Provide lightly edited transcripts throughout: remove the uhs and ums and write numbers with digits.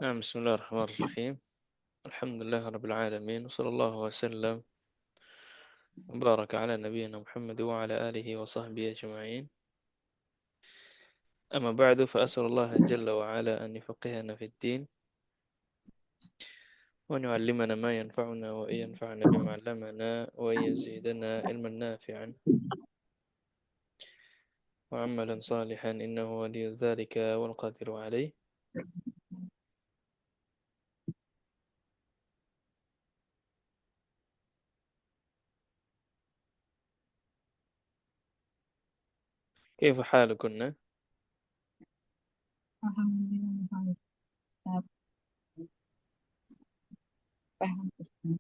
بسم الله الرحمن الرحيم. الحمد لله رب العالمين، وصلى الله وسلم وبارك على نبينا محمد وعلى آله وصحبه أجمعين. أما بعد، فأسأل الله جل وعلا أن يفقهنا في الدين وأن يعلمنا ما ينفعنا وأن ينفعنا بما علمنا وأن يزيدنا علما نافعا وعملا صالحا، إنه ولي ذلك والقادر عليه. كيف حالكن؟ Alhamdulillah baik. Ustaz. Paham, Ustaz.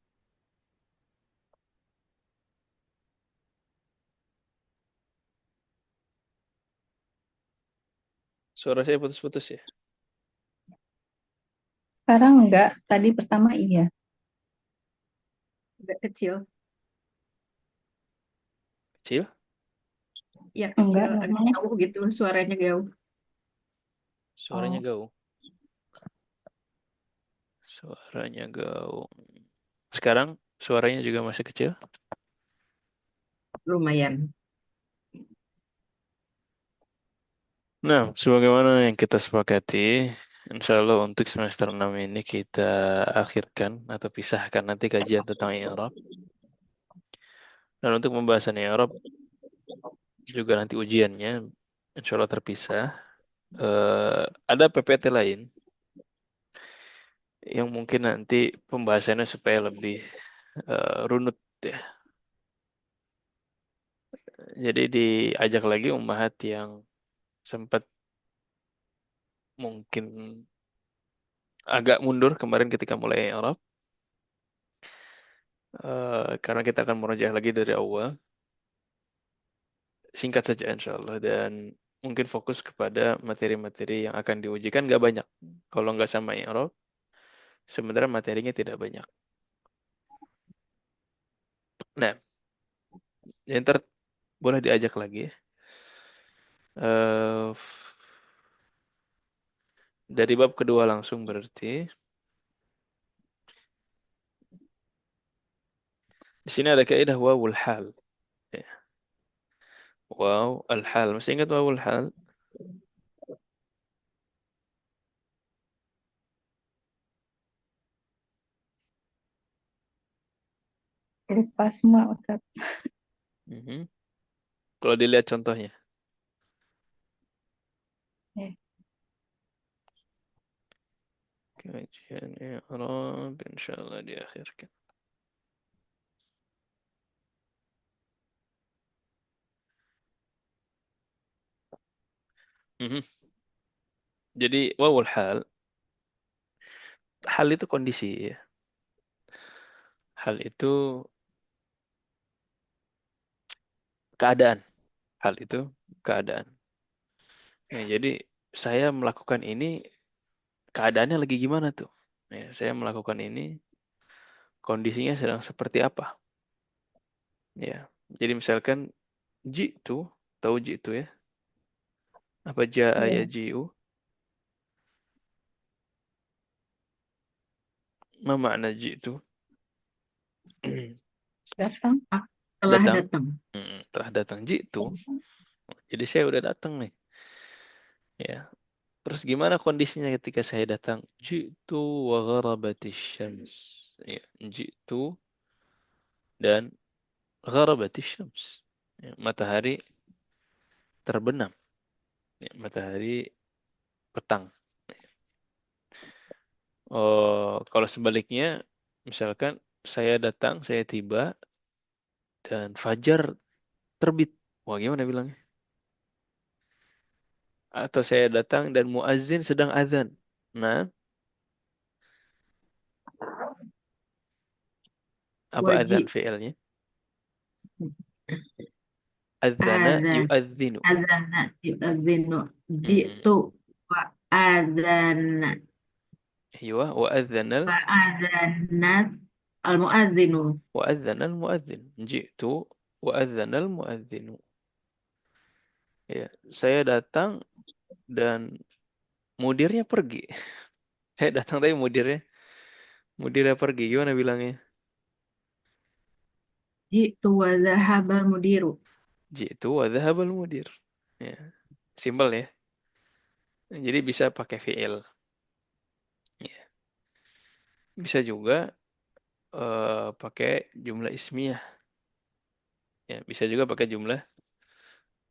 Suara saya putus-putus ya? Sekarang enggak, tadi pertama iya. Agak kecil. Kecil? Ya Enggak, kecil, agak normal. jauh gitu, suaranya jauh. Suaranya Oh, gaung. Suaranya gaung. Sekarang suaranya juga masih kecil? Lumayan. Nah, sebagaimana yang kita sepakati, insya Allah untuk semester 6 ini kita akhirkan atau pisahkan nanti kajian tentang i'rab. Dan untuk pembahasan i'rab juga nanti ujiannya insya Allah terpisah. Ada PPT lain yang mungkin nanti pembahasannya supaya lebih runut ya. Jadi diajak lagi ummahat yang sempat mungkin agak mundur kemarin ketika mulai i'rab. Karena kita akan merajah lagi dari awal. Singkat saja insya Allah, dan mungkin fokus kepada materi-materi yang akan diujikan nggak banyak. Kalau nggak sama i'rab, sebenarnya materinya tidak banyak. Nah, yang boleh diajak lagi ya. Eh, dari bab kedua langsung berarti. Di sini ada kaidah wawul hal. Ya. Waw al-hal. Masih ingat wawul hal? lupa semua, Ustaz. Mhm. Kalau dilihat contohnya. Eh, Kajian i'rab insya Allah diakhirkan. Mhm. Jadi wawul hal itu kondisi ya. Hal itu keadaan. Hal itu keadaan. Ya, jadi saya melakukan ini, keadaannya lagi gimana tuh? Ya, saya melakukan ini, kondisinya sedang seperti apa? Ya, jadi misalkan jitu, tahu jitu ya? Apa jaa ya iya, jiu? Ma makna jitu? datang. Ah, telah Datang. datang. Telah datang jitu. Jadi saya udah datang nih. Ya. Terus gimana kondisinya ketika saya datang? Jitu wa gharabatis syams. Ya, jitu dan gharabatis syams. Ya, matahari terbenam. Ya, matahari petang. Oh, kalau sebaliknya, misalkan saya datang, saya tiba, dan fajar terbit. Wah, gimana bilangnya? Atau saya datang dan muazin sedang azan. Nah, apa azan Wajib. fi'ilnya? Adzana Azan. yu'adzinu. Azana. Yu'adzinu. Hmm. Jitu. Wa azana. Iya, wa adzanal Wa azana. Al-mu'adzinu. wa adzanal muadzin. Jitu wa adzanal muadzinu. Ya, saya datang dan mudirnya pergi. Datang tapi mudirnya pergi. Gimana bilangnya? Jitu wa zahabal mudiru. Jitu wa dhahabal mudir. Ya, simpel ya. Jadi bisa pakai fi'il. Ya. Bisa juga pakai jumlah ismiyah. Ya, bisa juga pakai jumlah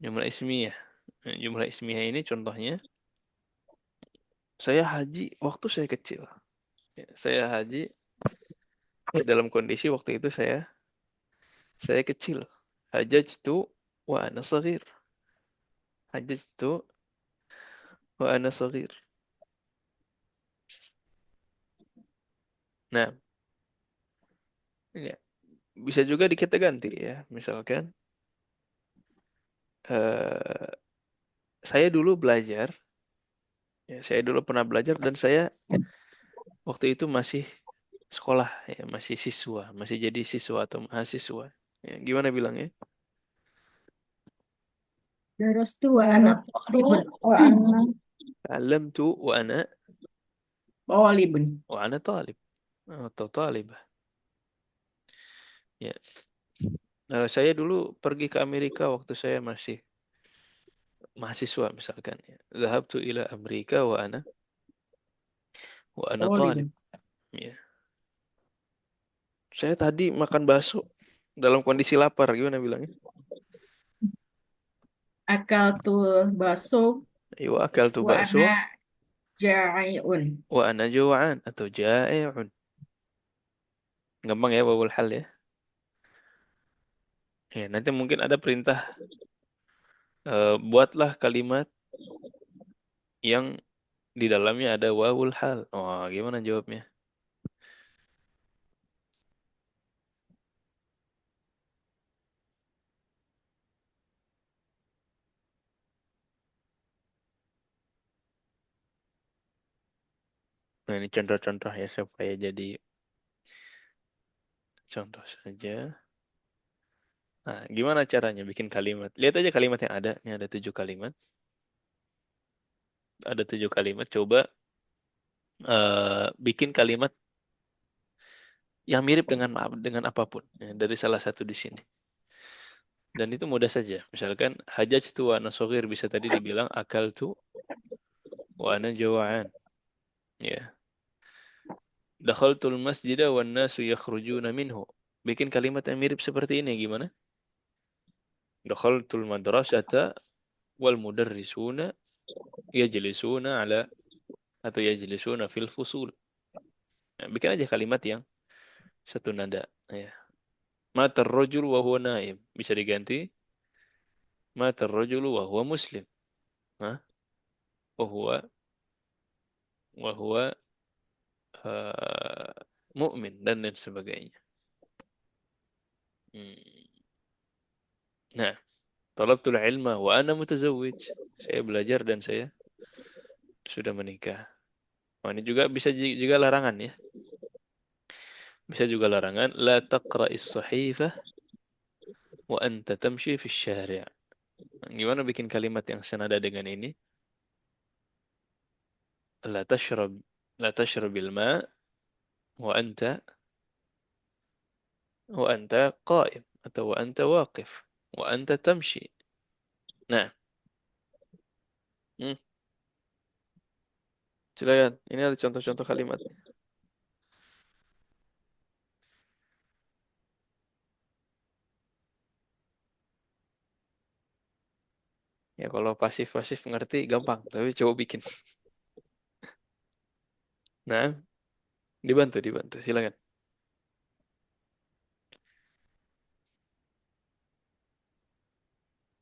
ismiyah. Nah, jumlah ismiyah ini contohnya, saya haji waktu saya kecil. Ya, saya haji dalam kondisi waktu itu saya kecil. Hajajtu wa ana saghir. Hajajtu wa ana saghir. Nah, ya, bisa juga kita ganti ya. Misalkan eh, saya dulu belajar, ya, saya dulu pernah belajar dan saya waktu itu masih sekolah, ya, masih siswa, masih jadi siswa atau mahasiswa. Ya, gimana bilangnya? Darastu wa ana Darastu talibun. wa ana Ta'allamtu Talibun. wa ana talib atau talibah. Ya. Saya dulu pergi ke Amerika waktu saya masih mahasiswa misalkan. Ya. Zahabtu ila Amerika wa ana talib. Talibun. Ya. Saya tadi makan bakso dalam kondisi lapar. Gimana bilangnya? Akal tu baso Wa akaltu wa bakso ana ja'iun. wa ana ju'an atau ja'i'un. Gampang ya babul hal ya. Ya, nanti mungkin ada perintah buatlah kalimat yang di dalamnya ada wawul hal. Oh, gimana jawabnya? Nah, ini contoh-contoh ya supaya jadi contoh saja. Nah, gimana caranya bikin kalimat? Lihat aja kalimat yang ada. Ini ada 7 kalimat. Ada 7 kalimat. Coba bikin kalimat yang mirip dengan apapun ya, dari salah satu di sini. Dan itu mudah saja. Misalkan hajajtu wa ana shaghir bisa tadi dibilang akaltu wa ana jawa'an. Ya. Dakhaltul masjida wan nasu yakhrujuna minhu. Bikin kalimat yang mirip seperti ini gimana? Dakhaltul madrasata wal mudarrisuna yajlisuna ala atau yajlisuna fil fusul. Nah, bikin aja kalimat yang satu nada ya. Matar rajul wa huwa naim. Bisa diganti matar rajul wa huwa muslim. Hah? Wa huwa uh, mu'min dan lain sebagainya. Hmm. Nah, talabtul ilma wa ana mutazawwij. Saya belajar dan saya sudah menikah. Oh, ini juga bisa juga larangan ya. Bisa juga larangan la taqra'is sahifah wa anta tamshi fi syari'. Gimana bikin kalimat yang senada dengan ini? La tashrab la tashrabil ma wa anta qa'im atau wa anta waqif wa anta tamshi. Nah, hmm, silakan. Ini ada contoh-contoh kalimat. Ya kalau pasif-pasif ngerti gampang, tapi coba bikin. Nah, dibantu. Silakan.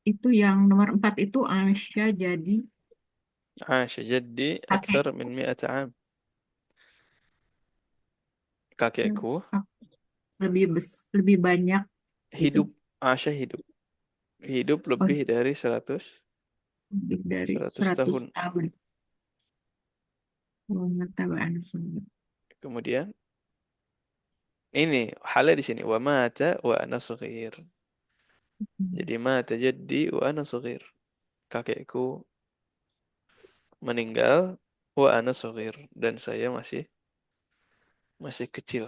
Itu yang nomor 4 itu Aisyah jadi عاش جدي kakek. أكثر من 100 عام. Kakekku Lebih banyak itu. hidup, Asya hidup. Hidup Oh, lebih dari lebih dari 100 100 tahun. tahun. Pengetahuan sunnah. Kemudian ini halnya di sini wa mata wa ana shaghir. Jadi mata jaddi wa ana shaghir. Kakekku meninggal wa ana shaghir, dan saya masih masih kecil.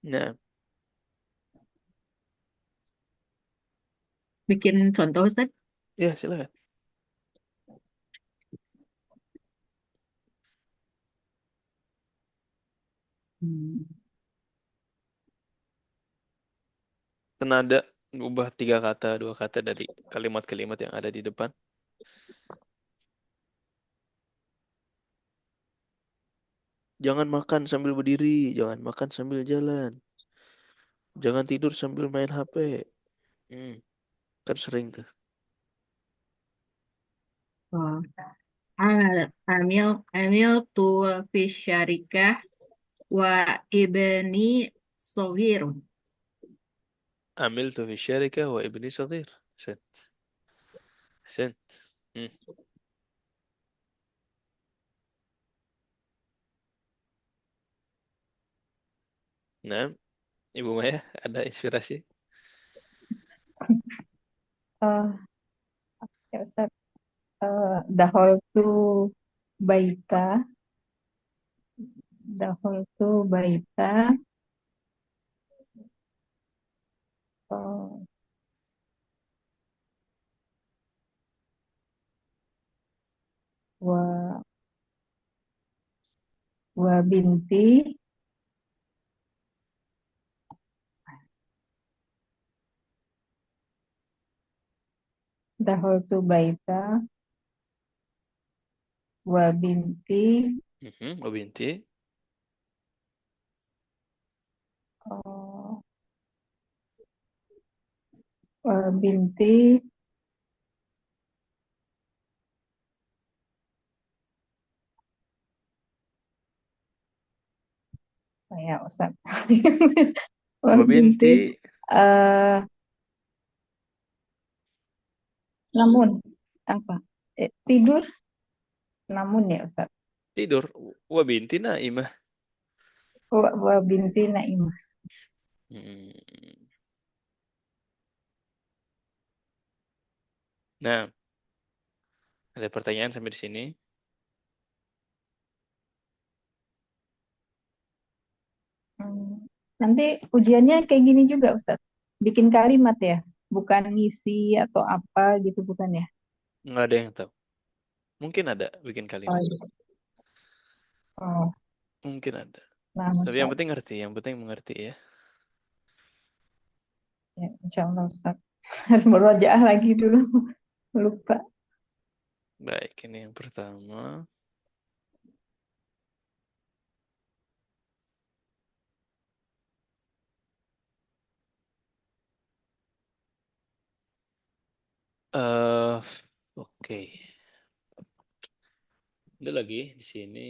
Nah, Bikin contoh Ustaz. ya silakan. Hmm. Senada ubah tiga kata, dua kata dari kalimat-kalimat yang ada di depan. Jangan makan sambil berdiri, jangan makan sambil jalan, jangan tidur sambil main HP. Hmm, kan sering tuh. Oh. Amil tu fi syarikah wa ibni sogir. عملت في الشركة وابني صغير. أحسنت. أحسنت. Hmm. Nah, Ibu Maya ada inspirasi? Eh, ya Ustaz, daholtu baita, daholtu baita, eh, wa wa binti, daholtu baita, wa binti, وبنتي. eh, wa binti, ya Ustaz, wa binti, وبنتي. eh, namun apa? Tidur, namun ya Ustaz. Tidur. وبنتي نائمة. Wa binti Naimah. Hmm. Nah, ada pertanyaan sampai di sini. Hmm. Nanti ujiannya kayak gini juga, Ustadz. Bikin kalimat ya, bukan ngisi atau apa gitu, bukan ya? Nggak ada yang tahu. Mungkin ada bikin Oh, kalimat. iya. Oh, Mungkin ada. nah, Tapi yang Ustadz. penting ngerti. Yang penting mengerti ya. Ya, Insya Allah, Ustadz. Harus berojaah lagi dulu. Lupa. Baik, ini yang pertama. eh Oke. Ada lagi di sini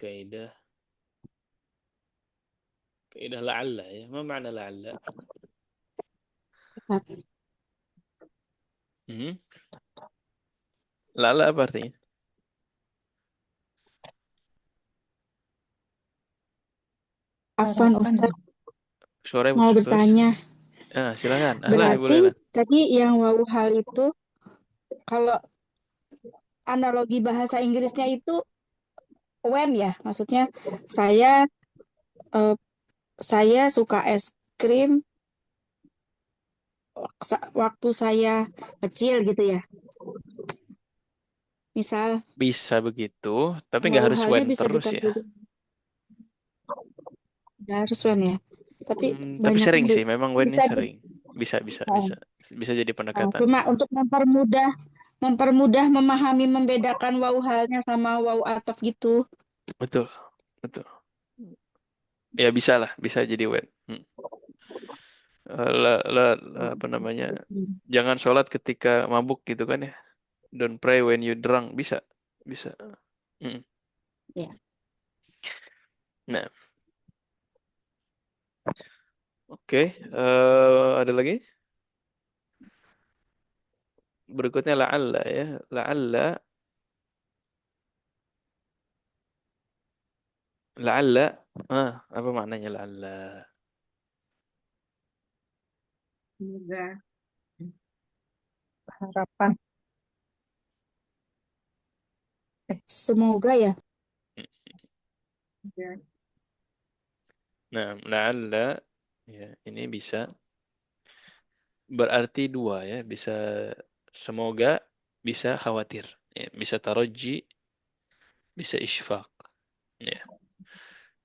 kaidah kaidah la'alla ya. Apa makna la'alla? Hmm? La'alla apa artinya? Afwan Harapan ya. Ustadz, Suaranya mau putus-putus. bertanya. Ah, silakan. Ahlan, Ibu Berarti Lela. tadi yang wawu hal itu, kalau analogi bahasa Inggrisnya itu when ya, maksudnya saya eh, saya suka es krim waktu saya kecil gitu ya. Misal Bisa begitu, tapi nggak wawu harus halnya when bisa terus ya. ditampilkan, nggak harus when ya. Tapi Tapi banyak sering yang sih, memang when-nya bisa sering. Bisa, bisa, oh, bisa. Bisa jadi oh, pendekatan. cuma untuk mempermudah memahami membedakan wawu halnya sama wawu ataf gitu. Betul, betul. Ya bisa lah, bisa jadi when. Apa namanya? Jangan sholat ketika mabuk gitu kan ya. Don't pray when you drunk. Bisa, bisa. Hmm. Ya. Nah, oke. Ada lagi? Berikutnya la'alla ya. La'alla Apa maknanya la'alla? Semoga. Harapan. Semoga ya. Ya. Nah, la'alla ya, ini bisa berarti dua ya, bisa semoga, bisa khawatir. Ya, bisa taraji, bisa isfaq. Ya.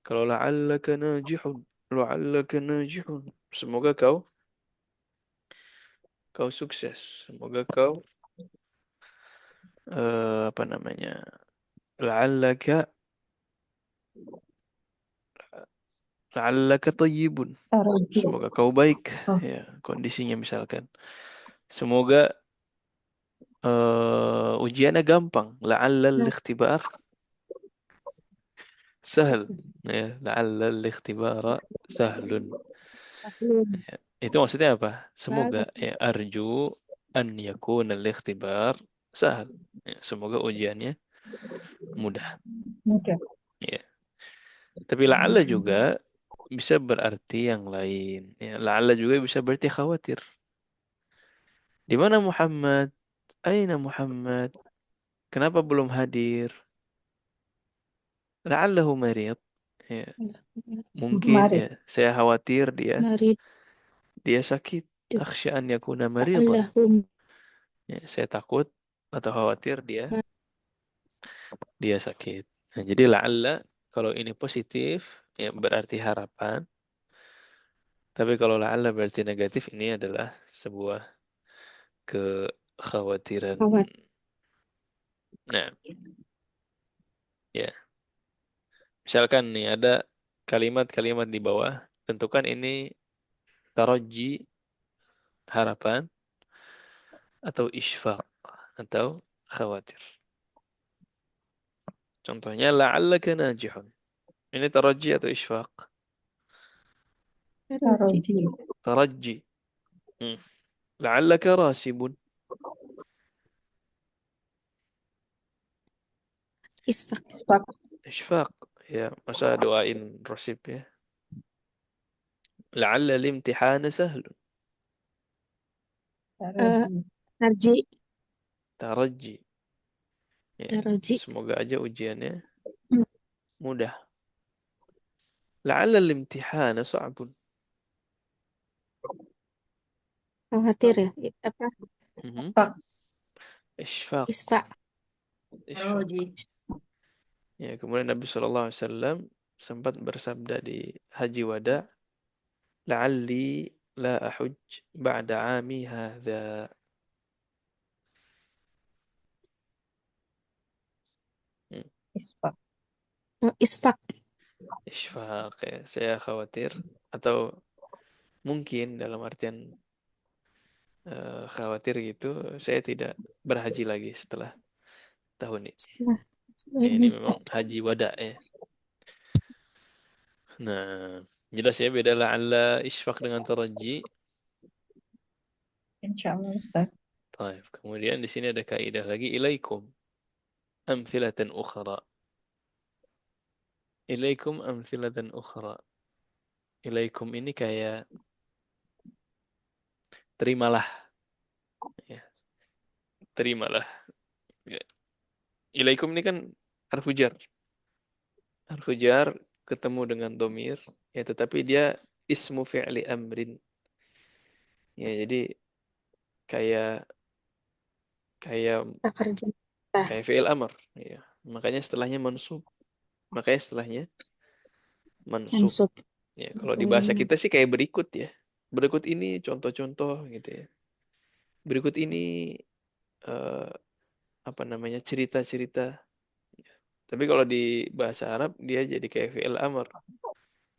Kalau la'allaka najihun, semoga kau sukses. Semoga kau apa namanya? La'allaka la'allaka tayyibun. Taroji. Semoga kau baik Oh, ya, kondisinya misalkan. Semoga ujiannya gampang. La'allal ikhtibara sahal. Ya, la'allal ikhtibara sahlun. Ya, itu maksudnya apa? Semoga ya, arju an yakuna al-ikhtibar sahal. Ya, semoga ujiannya mudah. mudah. Ya. Tapi la'alla juga bisa berarti yang lain. Ya, la'alla juga bisa berarti khawatir. Di mana Muhammad? Aina Muhammad? Kenapa belum hadir? La'allahu marid. Ya, mungkin Mari. ya, saya khawatir Mari dia sakit. Akhsha an yakuna maridan. Allahum Ya, saya takut atau khawatir dia sakit. Nah, jadi la'alla kalau ini positif ya berarti harapan. Tapi kalau la'alla berarti negatif, ini adalah sebuah kekhawatiran. khawatir. Nah, ya. Misalkan nih ada kalimat-kalimat di bawah. Tentukan ini taraji, harapan, atau isfaq, atau khawatir. Contohnya, la'allaka najihun. Ini taraji atau isfaq? Taroji. Taroji. Taraji. Hmm. La'allaka rasibun. Isfak. Isfak. Isfaq. Ya, masa doain rasib ya. La'alla limtihana sahlun. Eh, Taroji. Tarji. Taraji. Ya, Taroji. semoga aja ujiannya Hmm, mudah. La'alla limtihana sa'bun. Khawatir ya. Apa? Mhm. Isfak. Isfaq. Isfak. Isfaq. Taroji. Ya, kemudian Nabi SAW sempat bersabda di Haji Wada, la'alli la ahuj ba'da 'ami hadza. Hmm. Isfak. Oh, isfak. Isfaq ya. Saya khawatir atau mungkin dalam artian khawatir gitu, saya tidak berhaji lagi setelah tahun ini. Setelah Ya, ini ini. memang Haji Wada ya. Nah, jelas ya beda la'alla isfaq dengan taraji. Insya Allah Ustaz. Taib. Kemudian di sini ada kaidah lagi, ilaikum amthilatan ukhra. Ilaikum amthilatan ukhra. Ilaikum ini kayak terimalah ya. Terimalah. Ya. Ilaikum ini kan harfu jar. Harfu jar ketemu dengan domir ya, tetapi dia ismu fi'li amrin. Ya, jadi kayak kayak Tak kerja. kayak fi'il amr ya. Makanya setelahnya mansub. Makanya setelahnya mansub. Mansub. Ya, kalau di bahasa kita sih kayak berikut ya. Berikut ini contoh-contoh gitu ya. Berikut ini eh, apa namanya, cerita-cerita. Tapi kalau di bahasa Arab dia jadi kayak fi'il amr.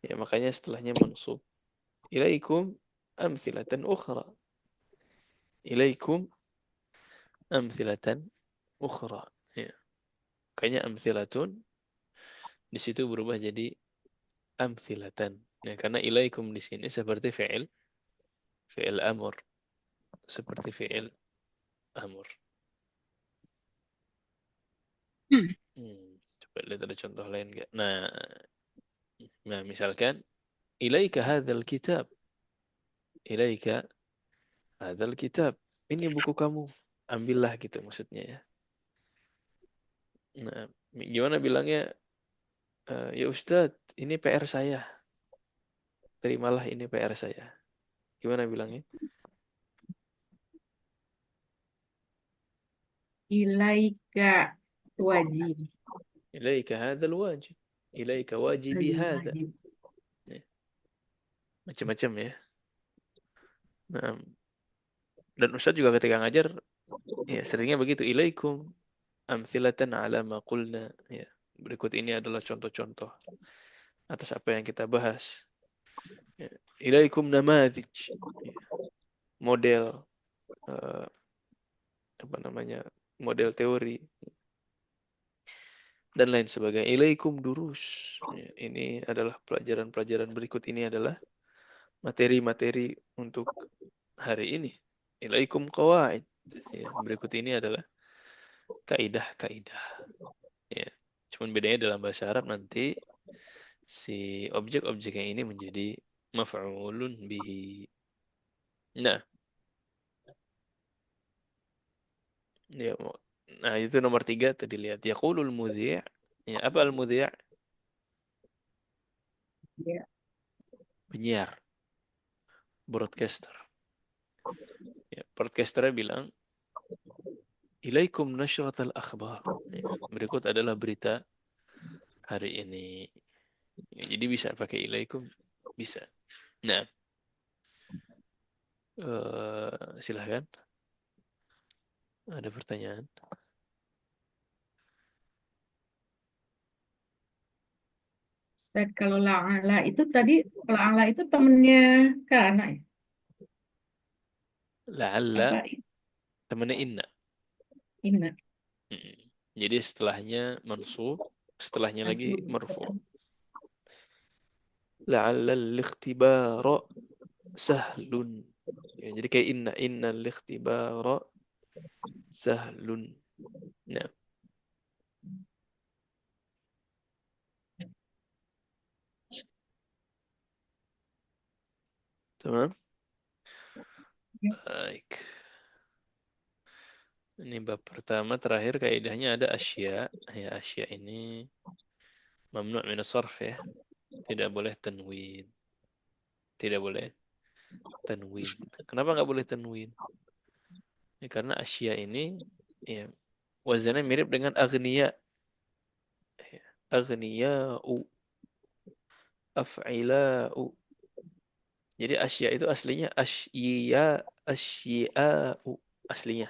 Ya, makanya setelahnya mansub. Ilaikum amthilatan ukhra. Ilaikum amthilatan ukhra. Ya. Kayaknya amthilatun di situ berubah jadi amthilatan. Ya, karena ilaikum di sini seperti fi'il amr, seperti fi'il amr. Hmm. Coba lihat ada contoh lain nggak? Nah, Nah, misalkan ilaika hadzal kitab. Ilaika hadzal kitab. Ini buku kamu. Ambillah gitu maksudnya ya. Nah, gimana bilangnya? Ya Ustadz, ini PR saya. Terimalah ini PR saya. Gimana bilangnya? Ilaika wajib. Ilaika hadzal wajib. Ilaika wajibi Wajib. hadza. Ya, macam-macam ya. Nah, dan Ustadz juga ketika ngajar, ya seringnya begitu. Ilaikum amthilatan ala ma qulna. Ya, berikut ini adalah contoh-contoh atas apa yang kita bahas. Ya. Ilaikum namadhij. Ya, model eh, apa namanya? Model teori dan lain sebagainya. Ilaikum durus. Ya, ini adalah pelajaran-pelajaran berikut ini adalah materi-materi untuk hari ini. Ilaikum qawaid. Ya, berikut ini adalah kaidah-kaidah. Ya. Cuman bedanya dalam bahasa Arab nanti si objek-objek yang ini menjadi maf'ulun bihi. Nah, ya, nah itu nomor 3 tadi lihat. Yaqulul mudhi'. Ya, apa al-mudhi'? Ya. Penyiar, broadcaster. Ya, broadcasternya bilang, Ilaikum nashratal akhbar. Ya, berikut adalah berita hari ini. Ya, jadi bisa pakai ilaikum, bisa. Nah, silahkan. Ada pertanyaan? Dan kalau la'ala itu tadi, la'ala itu temennya Kana ya? La'alla Apa temannya inna. inna? Mm. Jadi setelahnya mansub, setelahnya lagi Mansub. marfu. La'alla al-ikhtibara sahlun. Ya, jadi kayak inna al-ikhtibara sahlun. Nah, tamam. Baik. Ini bab pertama terakhir kaidahnya ada asya. Ya, asya ini mamnu' min as-sarf ya. Tidak boleh tanwin. Tidak boleh tanwin. Kenapa nggak boleh tanwin? Ya, karena asya ini ya wazannya mirip dengan agniya. Ya, aghniya'u, af'ila'u. Jadi asya itu aslinya asya'u aslinya.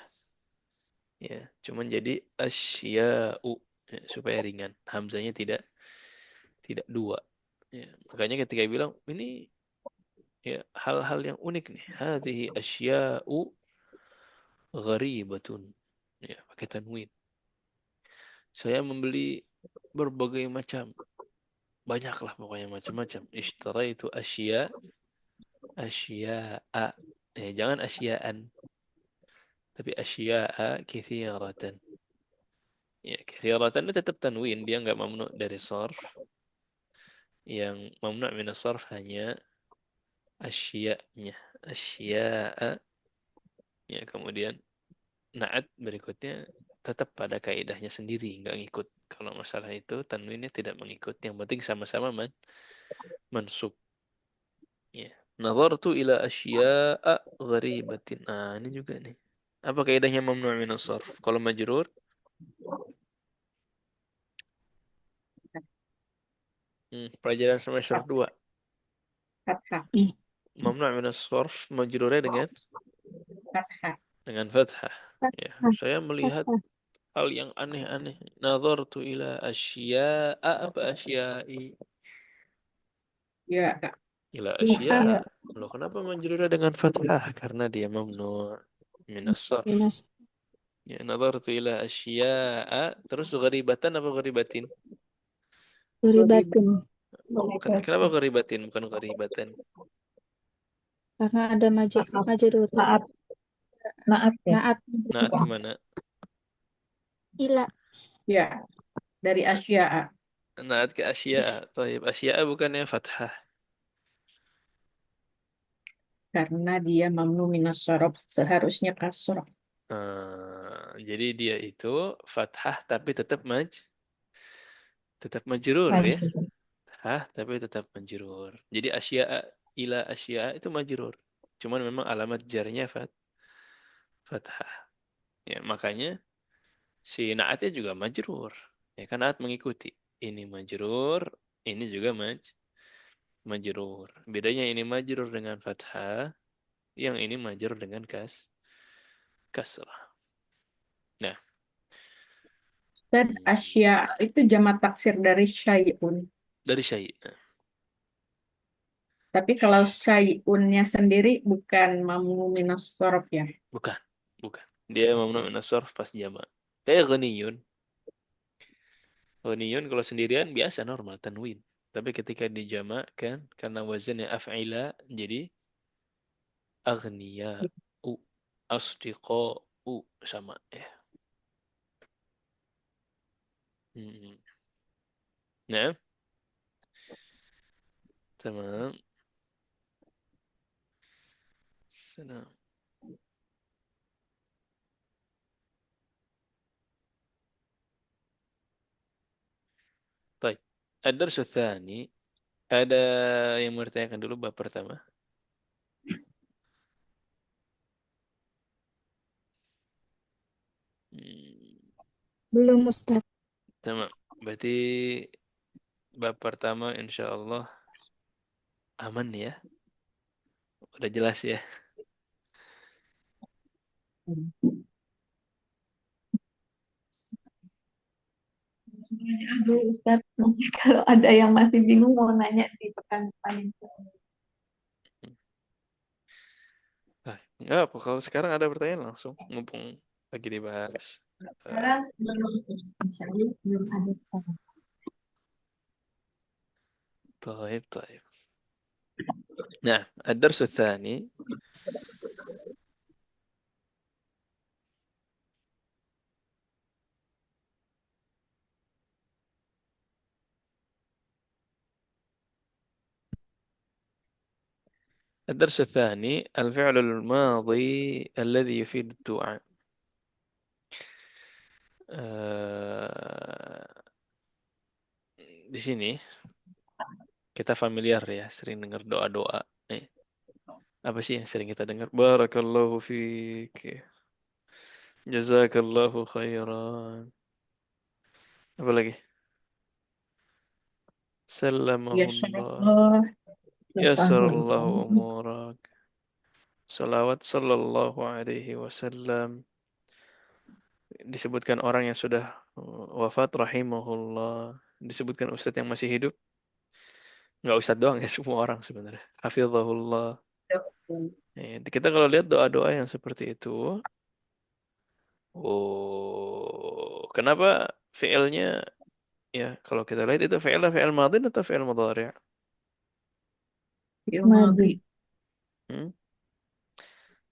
Ya, cuman jadi asya'u ya, supaya ringan. Hamzanya tidak dua. Ya, makanya ketika bilang ini ya hal-hal yang unik nih. Hadhihi asya'u gharibatun. Ya, pakai tanwin. Saya membeli berbagai macam, banyaklah pokoknya macam-macam. Ishtaraitu asya'a. Jangan asya'an, tapi asya'a katsiratan. Ya, katsiratan itu tetap tanwin, dia nggak mamnu dari sarf. Yang mamnu min sarf hanya asya'nya. Asya'a. Ya, kemudian naat berikutnya tetap pada kaidahnya sendiri, nggak ngikut. Kalau masalah itu tanwinnya tidak mengikut. Yang penting sama-sama mansub. Ya. Nazartu ila asya'a gharibatin. Ah, ini juga nih. Apa kaidahnya mamnu' min as-sarf? Kalau majrur, pelajaran semester 2. Fathah. Mamnu' min as-sarf majrurnya Fathah. dengan fathah. Ya, Fathah. saya melihat Fathah. hal yang aneh-aneh. Nazartu ila asya'a apa asya'i? Ya, Kak. Ila Ah, asya'a. Loh, kenapa majrurnya dengan fathah? Karena dia mamnu' min as-sarf. Minas. Ya, nazartu ila asya'a. Terus gharibatan apa gharibatin? Beribatin. Kenapa gharibatin bukan gharibatan? Karena ada majrur. Naat, naat ya. Naat. Naat gimana? Ila. Ya, dari asya'a. Naat ke asya'a. Taib. Asya'a bukannya fathah. Karena dia mamnu minas sorof, seharusnya kasroh. Jadi dia itu fathah tapi tetap majrur ya. Majrur. Fathah tapi tetap majrur. Jadi asya'a ila asya'a itu majrur. Cuman memang alamat jarnya fathah. Ya, makanya si naatnya juga majrur. Ya kan naat mengikuti. Ini majrur, ini juga majrur. Bedanya ini majrur dengan fathah, yang ini majrur dengan kasrah. Nah, Dan asya itu jamak taksir dari syai'un. dari syai'. Nah, Tapi kalau syai'unnya sendiri bukan mamnu minas sorof ya. bukan, bukan. Dia mamnu min as-sarf pas jamak. Kayak ghaniyun. Ghaniyun kalau sendirian biasa normal tanwin. Tapi ketika dijamakkan karena wazannya af'ila jadi aghniya u asdiqa u sama ya. Hmm. Nah, tamam. Senang. Baik. Ad-dars tsani, ada yang mau ditanyakan dulu bab pertama? Hmm. Belum Ustaz. Tamam. Berarti bab pertama insya Allah aman ya. Udah jelas ya. Semuanya dulu Ustaz. Nanti kalau ada yang masih bingung mau nanya di pekan depan. Nah, enggak apa. Kalau sekarang ada pertanyaan langsung. Mumpung lagi dibahas. Eh, Sekarang belum, insya Allah belum ada sekarang. طيب طيب. نعم الدرس الثاني. الدرس الثاني الفعل الماضي الذي يفيد الدعاء. Eh, di sini kita familiar ya, sering dengar doa-doa. Apa sih yang sering kita dengar? Barakallahu fiik. Jazakallahu khairan. Apa lagi? Ya Sallamahullah. Allah. Yassarallahu umurak. Salawat sallallahu alaihi wasallam. Disebutkan orang yang sudah wafat rahimahullah. Disebutkan ustadz yang masih hidup. Nggak ustadz doang ya, semua orang sebenarnya. Hafizahullah. Kita kalau lihat doa-doa yang seperti itu, oh, kenapa fi'ilnya ya kalau kita lihat itu fi'il madin atau fi'il mudhari'? Ya Madi. Madi. Hmm?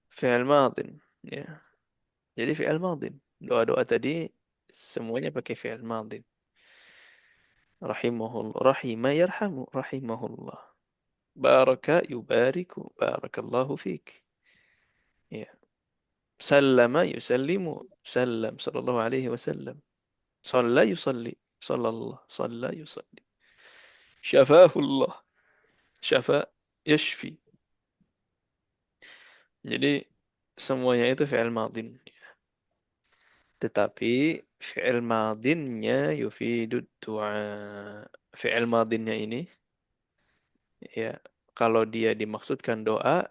Fi'il madin. Ya. Jadi fi'il madin. Doa-doa tadi semuanya pakai fi'il madin. Rahimahullah, rahima yarhamu, rahimahullah. Baraka yubariku, barakallahu fik. Ya. Sallama yusallimu, sallam sallallahu alaihi wasallam. Shalla yusalli, sallallah, shalla yusalli. Syafahullah, syafa yashfi. Jadi semuanya itu fi'il madin. Tetapi fi'il madinnya yufidud du'a. Fi'il madinnya ini ya kalau dia dimaksudkan doa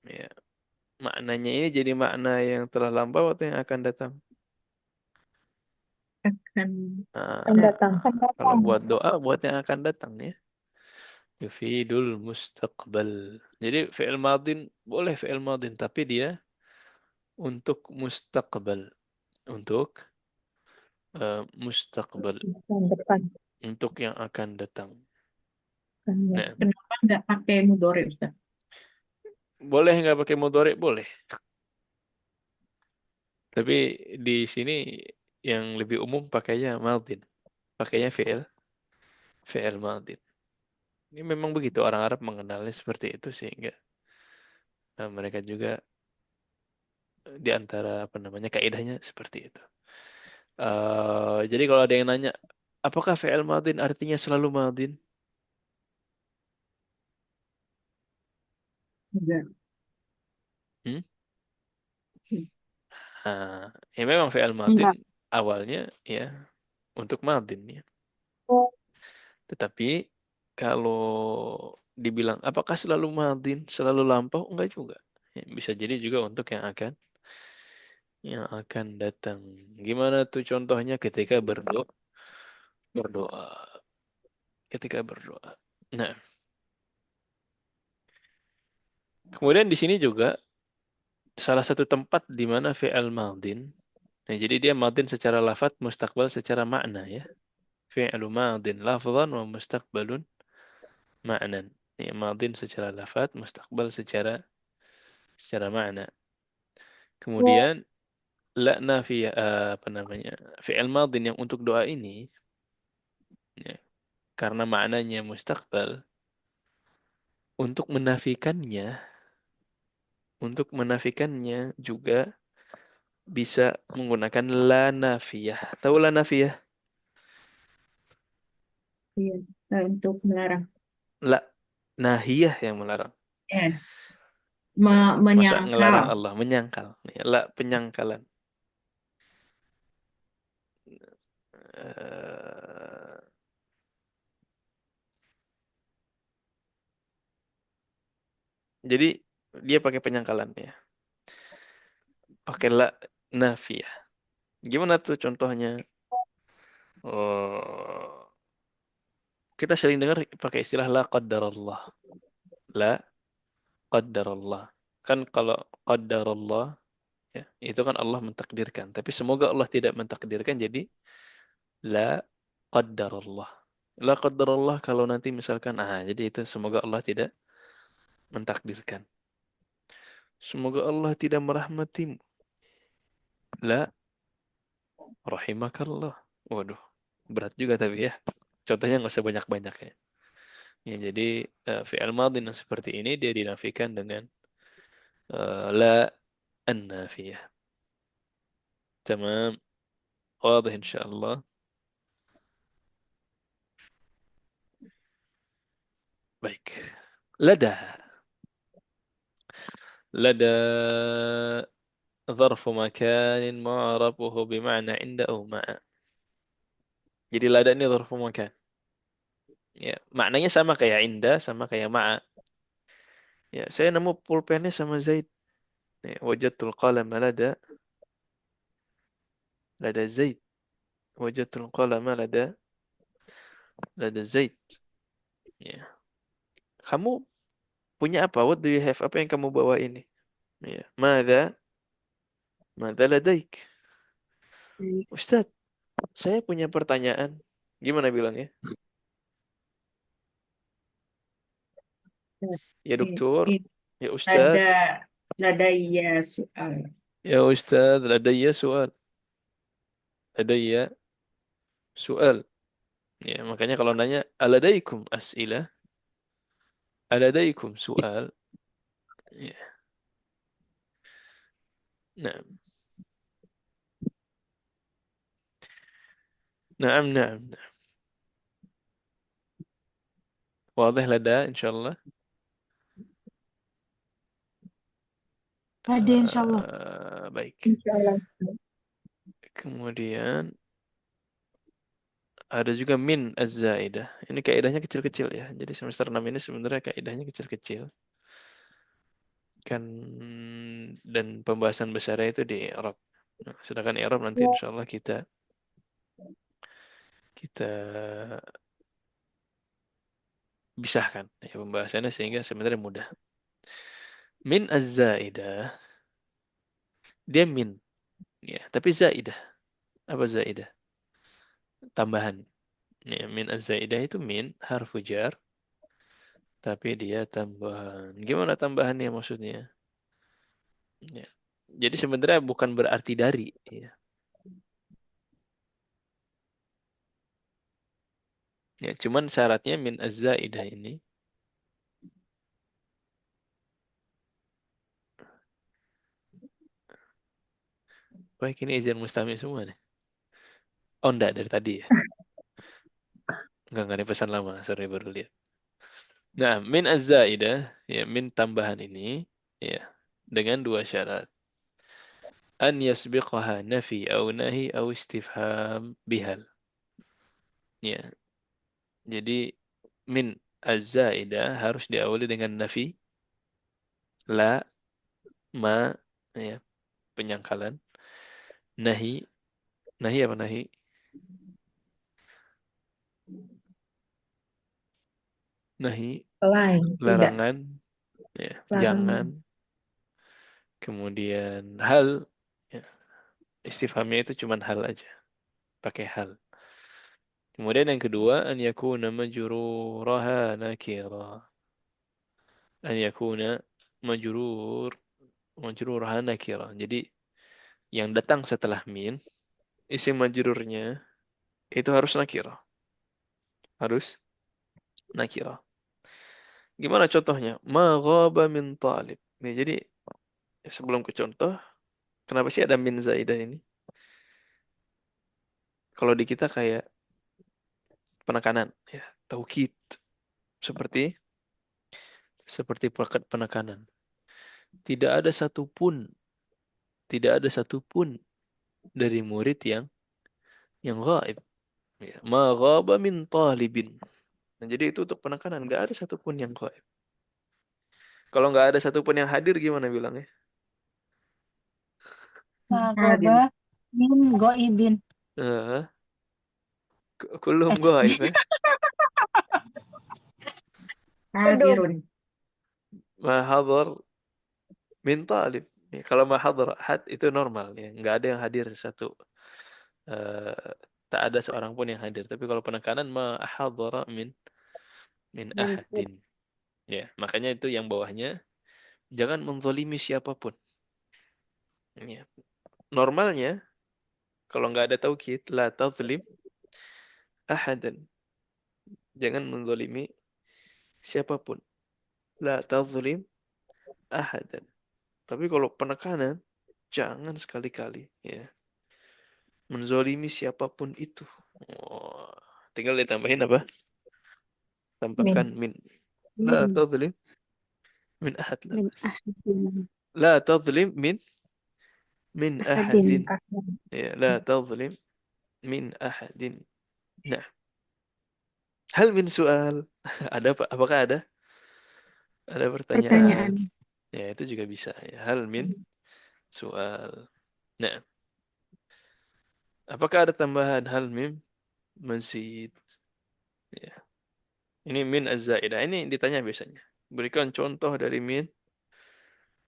ya maknanya ini jadi makna yang telah lampau atau yang akan datang. Akan Akan Nah, datang. kalau buat doa buat yang akan datang ya. Yufidul mustaqbal. Jadi fi'il madin boleh fi'il madin tapi dia untuk mustaqbal, untuk mustaqbal, Yang depan. untuk yang akan datang. Akan Nah, datang. kenapa nggak pakai mudhari Ustaz? boleh nggak pakai mudhari? Boleh. Tapi di sini yang lebih umum pakainya madin, pakainya fi'il fi'il madin. Ini memang begitu orang Arab mengenalnya seperti itu sehingga mereka juga di antara apa namanya kaidahnya seperti itu. Jadi kalau ada yang nanya, apakah fi'il madin artinya selalu madin? Enggak. Hmm? Nah, ya memang fi'il madin Enggak. awalnya ya untuk madin ya. Tetapi kalau dibilang apakah selalu madin, selalu lampau? Enggak juga. Ya, bisa jadi juga untuk yang akan datang. Gimana tuh contohnya ketika berdoa, ketika berdoa. Nah, kemudian di sini juga salah satu tempat di mana fi'al madin. Nah, jadi dia madin secara lafaz, mustaqbal secara makna ya. Fi'lu madin lafzan wa mustaqbalun ma'nan. Ya, madin secara lafaz, mustaqbal secara makna. Kemudian la nafiyah apa namanya? Fi'il madin yang untuk doa ini ya, karena maknanya mustaqbal untuk menafikannya juga bisa menggunakan la nafiyah. Tahu la nafiyah? Iya. Untuk melarang. La nahiyah yang melarang. Eh, Nah, masa ngelarang menyangkal. Allah, menyangkal. Ya, la penyangkalan. Eh, jadi dia pakai penyangkalan ya. Pakai la nafiyah. Gimana tuh contohnya? Oh, kita sering dengar pakai istilah la qaddarallah. La qaddarallah. Kan kalau qaddarallah ya, itu kan Allah mentakdirkan. Tapi semoga Allah tidak mentakdirkan jadi la qaddarallah. La qaddarallah kalau nanti misalkan jadi itu semoga Allah tidak mentakdirkan. Semoga Allah tidak merahmatimu. La rahimakallah. Waduh, berat juga tapi ya. Contohnya nggak usah banyak-banyak ya. Ya, jadi fi'il madhi yang seperti ini dia dinafikan dengan la an-nafiyah. Tamam. واضح إن شاء الله. Baik. لدى لدى ظرف مكان معربه بمعنى عند أو مع. Jadi lada ini ظرف مكان. Ya, maknanya sama kayak inda, sama kayak ma'a. Ya, saya nemu pulpennya sama Zaid. Ya, wajadtul qalama lada Zaid. Wajadtul qalama lada Zaid. Ya. Kamu punya apa? What do you have? Apa yang kamu bawa ini? Ya. Mada ladaik? Ustaz, saya punya pertanyaan. Gimana bilangnya? Ya doktor, Ini ya Ustaz, ada ladaya soal. ya Ustaz, ladayya soal. Ladayya soal. Ya, makanya kalau nanya, aladaikum as'ilah, aladaikum soal. Ya, nah, naam, naam. Wadah lada, insyaallah. Ada insya Allah. Baik. Insya Allah. Kemudian ada juga min az-zaidah. Ini kaidahnya kecil-kecil ya. Jadi semester 6 ini sebenarnya kaidahnya kecil-kecil. Kan dan pembahasan besarnya itu di Arab. Nah, sedangkan Arab nanti insya Allah kita kita pisahkan ya pembahasannya sehingga sebenarnya mudah. Min az-zaidah dia min ya, tapi zaidah. Apa zaidah? Tambahan. Ya, min az-zaidah itu min harfu jar tapi dia tambahan. Gimana tambahannya maksudnya? Ya. Jadi sebenarnya bukan berarti dari, ya. Ya, cuman syaratnya min az-zaidah ini. Baik, ini izin mustami semua nih. Oh, enggak, dari tadi ya. Enggak ada pesan lama. Sorry, baru lihat. Nah, min az-zaidah, ya, min tambahan ini, ya, dengan dua syarat. An yasbiqaha nafi au nahi au istifham bihal. Ya, jadi min az-zaidah harus diawali dengan nafi, la, ma, ya, penyangkalan, nahi, nahi apa nahi? Nahi, Lain, tidak larangan, ya, jangan, larangan. kemudian hal, ya, istifhamnya itu cuman hal aja, pakai hal. Kemudian yang kedua, an yakuna majruraha nakira. An yakuna majrur, majruraha nakira. Jadi yang datang setelah min, isim majrurnya itu harus nakira. Harus nakira. Gimana contohnya? Ma ghaba min talib. Nih, jadi sebelum ke contoh, kenapa sih ada min zaidah ini? Kalau di kita kayak penekanan, ya, taukid, seperti seperti penekanan. Tidak ada satupun, tidak ada satupun dari murid yang gaib. Ya, ma ghaba min talibin. Nah, jadi itu untuk penekanan, nggak ada satupun yang gaib. Kalau nggak ada satupun yang hadir gimana bilangnya? Magoba Hadir. min goibin. Eh, Kulum Eh, gaib, ya. aduh. Hadirun. Ma hadar min talib. Ya, kalau ma hadar ahad itu normal, ya, nggak ada yang hadir satu. Eh, tak ada seorang pun yang hadir. Tapi kalau penekanan ma hadara min Min- ahadin. Ya, makanya itu yang bawahnya jangan menzalimi siapapun. Ya. Normalnya kalau nggak ada taukid la tazlim ahadan. Jangan menzalimi siapapun. La tazlim ahadan. Tapi kalau penekanan jangan sekali-kali, ya, menzalimi siapapun itu. Oh, tinggal ditambahin apa? Tambahkan Min. min. La min tazlim min ahad. La, min ahadin la tazlim min ahadin. ahadin. Ahad. Ya, la tazlim min ahadin. Nah, hal min soal. Ada apa? Apakah ada pertanyaan? Pertanyaan. Ya, itu juga bisa. Ya, hal min soal. Nah, apakah ada tambahan hal min mazid? Ya. Ini min az-zaidah. Ini ditanya biasanya. Berikan contoh dari min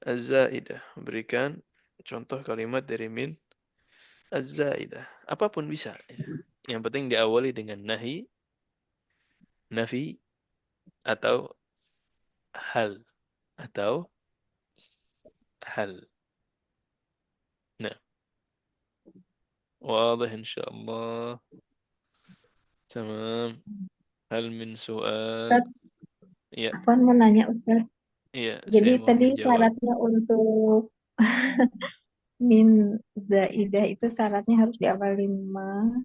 az-zaidah. Berikan contoh kalimat dari min az-zaidah. Apapun bisa. Ya. Yang penting diawali dengan nahi, nafi, atau hal. Atau hal. Nah, واضح إن شاء الله. تمام. هل من سؤال؟ Ustaz, Ya, Afwan mau nanya Ustaz. iya, Jadi saya mau tadi menjawab. syaratnya untuk min zaidah itu syaratnya harus diawali ma,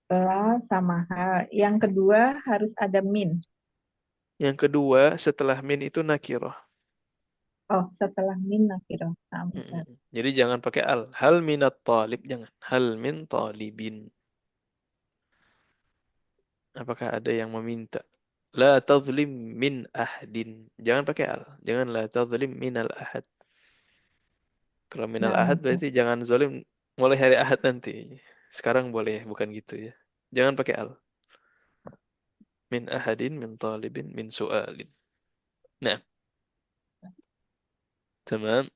la, sama hal. Yang kedua harus ada min. Yang kedua, setelah min itu nakirah. Oh, setelah min nakirah. Nah, Mm-mm. Ustaz. Jadi jangan pakai al. Hal minat talib, jangan. Hal min talibin. Apakah ada yang meminta? La tazlim min ahadin. Jangan pakai al. Jangan la tazlim minal ahad. Kalau minal Nah, ahad Ustaz. berarti jangan zalim mulai hari ahad nanti. Sekarang boleh, bukan gitu ya. Jangan pakai al. Min ahadin, min talibin, min su'alin. Nah, تمام.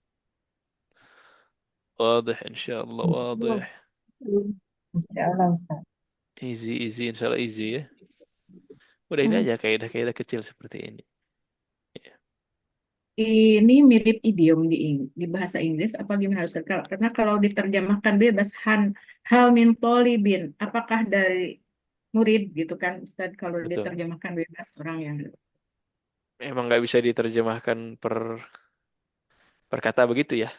واضح إن شاء الله واضح. Insya Allah Ustaz. Easy, easy. Insya Allah easy ya. Udah ini Hmm. aja kaidah-kaidah kecil seperti ini. Ya. Ini mirip idiom di bahasa Inggris apa gimana Ustaz? Karena kalau diterjemahkan bebas hal min tolibin, apakah dari murid gitu kan Ustadz, kalau Betul. diterjemahkan bebas orang yang Emang nggak bisa diterjemahkan per kata begitu ya.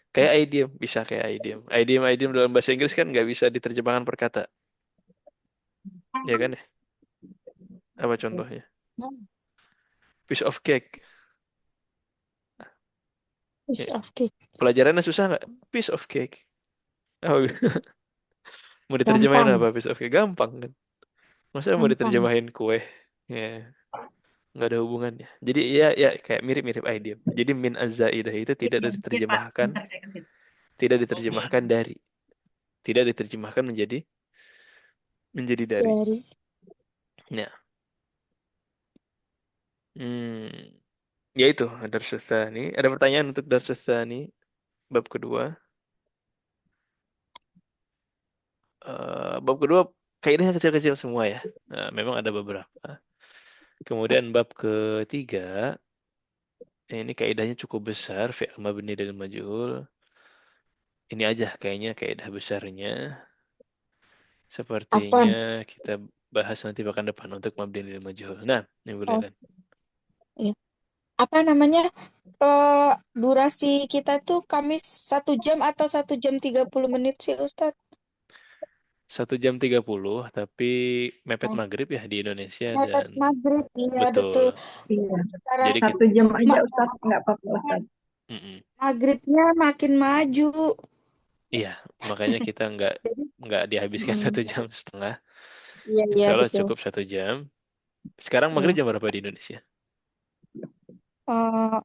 Kayak idiom, bisa kayak idiom. Idiom dalam bahasa Inggris kan nggak bisa diterjemahkan per kata. Ya kan ya? Apa contohnya? Piece of cake. Ya, Piece of cake. pelajarannya susah nggak? Piece of cake. Oh, mau diterjemahin Gampang, apa piece of cake? Gampang kan? Masa mau gampang. diterjemahin kue? Ya, nggak ada hubungannya. Jadi ya kayak mirip-mirip idiom. Jadi min az-zaidah itu mungkin Pak, sebentar saya kasih. tidak diterjemahkan dari, tidak diterjemahkan menjadi dari. Dari Ya, hmm, ya itu Darsus Tsani. Ada pertanyaan untuk Darsus Tsani bab kedua. Bab kedua kaidahnya kecil-kecil semua ya. Nah, memang ada beberapa. Kemudian bab ketiga, ini kaidahnya cukup besar, fi'il mabni dengan majhul. Ini aja kayaknya kaidah besarnya. Sepertinya Afwan. kita bahas nanti pekan depan untuk mabni dan majhul. Nah, ini boleh Oh, Lan. iya. Apa namanya? Eh, Durasi kita tuh Kamis 1 jam atau 1 jam 30 menit sih Ustadz? 1 jam 30, tapi mepet Oh, maghrib ya di Indonesia mepet dan maghrib, iya betul. betul. Iya, Cara Jadi kita, 1 jam aja ma- Ustadz, nggak apa-apa Ustadz. mm-mm. maghribnya makin maju. Iya, makanya kita Jadi, nggak dihabiskan mm, 1 jam setengah. iya iya Insya Allah betul. cukup 1 jam. Sekarang maghrib Iya. jam berapa di Indonesia? Eh,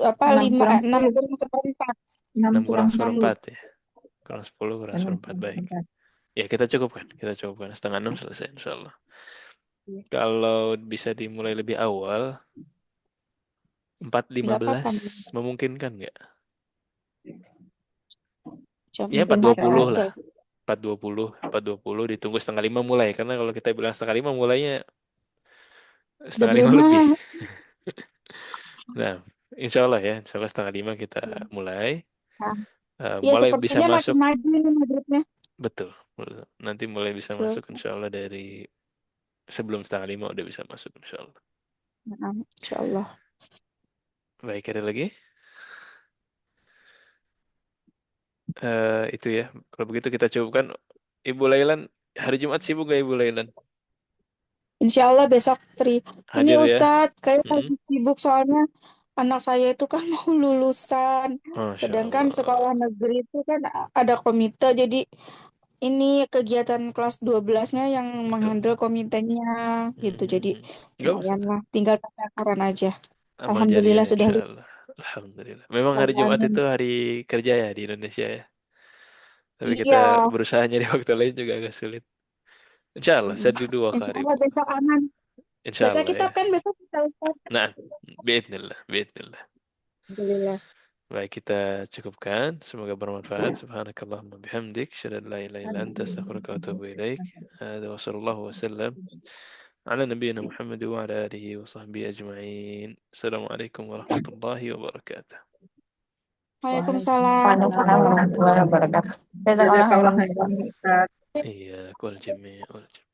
apa enam kurang enam 10 kurang seperempat 6 6 kurang kurang 10 seperempat ya. Kurang 10 kurang 6 seperempat. kurang Baik. 4. Ya kita cukupkan. Kita cukupkan. Setengah 6 selesai insya Allah. Kalau bisa dimulai lebih awal, empat lima nggak apa-apa belas memungkinkan nggak? jam Ya empat dua empat puluh aja lah. 4.20 ditunggu setengah 5 mulai. Karena kalau kita bilang setengah 5 mulainya jam setengah 5 lima lebih. Nah, insya Allah ya. Insya Allah setengah 5 kita mulai. Nah, ya Mulai bisa sepertinya makin masuk. maju ini maghribnya. Betul. Betul. Nanti mulai bisa Betul. masuk insya Allah dari sebelum setengah 5 udah bisa masuk insya Allah. Nah, insya Allah. Baik, ada lagi? Itu ya. Kalau begitu kita cukupkan. Ibu Lailan, hari Jumat sibuk gak Ibu Lailan? Insya Allah besok free. Ini Hadir ya? Ustadz, kayak Mm-mm. lagi sibuk soalnya anak saya itu kan mau lulusan. Masya Sedangkan sekolah Allah. negeri itu kan ada komite, jadi ini kegiatan kelas 12-nya yang Betul. menghandle komitenya gitu. Jadi Nggak lumayan masalah. lah, tinggal takaran aja. Amal jariah Alhamdulillah sudah insya lulus. Allah. Alhamdulillah. Memang hari Jumat itu Amin. hari kerja ya di Indonesia ya. Tapi kita Iya, berusaha nyari waktu lain juga agak sulit. Insya Allah, mm, saya dua insya karib. Allah besok aman. Insya Baca Allah kitab ya. kan besok kita Ustadz. Nah, biidnillah, biidnillah. Alhamdulillah. Baik, kita cukupkan. Semoga bermanfaat. Subhanakallahumma bihamdik. Asyhadu an la ilaha illa anta astaghfiruka wa atubu ilaik. Hada wa sallallahu wasallam ala nabiyyina Muhammad wa ala alihi wa sahbihi ajma'in. Assalamualaikum warahmatullahi wabarakatuh. Waalaikumsalam. Waalaikumsalam warahmatullahi wabarakatuh. Jazakallah khairan Ustadz. Iya, kul jami' wal jami'.